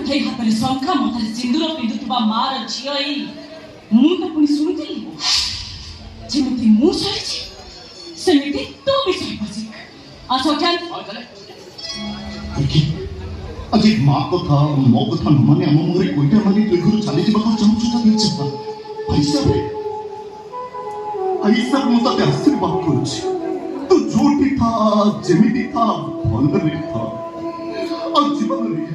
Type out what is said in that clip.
ଉଠାଇ ହାତରେ ଶଙ୍ଖା ମଥାରେ ସିନ୍ଦୁର ପିନ୍ଧୁଥିବା ମାର ଝିଅ ଏଇ ମୁଁ ତ ପୁଣି ଶୁଣୁଥିଲି ଯେମିତି ମୁଁ ସହିଛି ସେମିତି ତୁ ବି ସହିପାରୁଛି। ଆସ ଆଜି ମା କଥା ମୋ କଥା ନ ମାନେ ଆମ ମୁହଁରେ କୋଇଟା ମାରି ଦୁଇ ଘରୁ ଚାଲିଯିବାକୁ ଚାହୁଁଛୁ ତ ନିଜେ ଭାଇସାବ ମୁଁ ତତେ ଆଶୀର୍ବାଦ କରୁଛି। ତୁ ଯୋଉଠି ଥା ଯେମିତି ଥା ଭଲରେ ଥା ଆଉ ଜୀବନରେ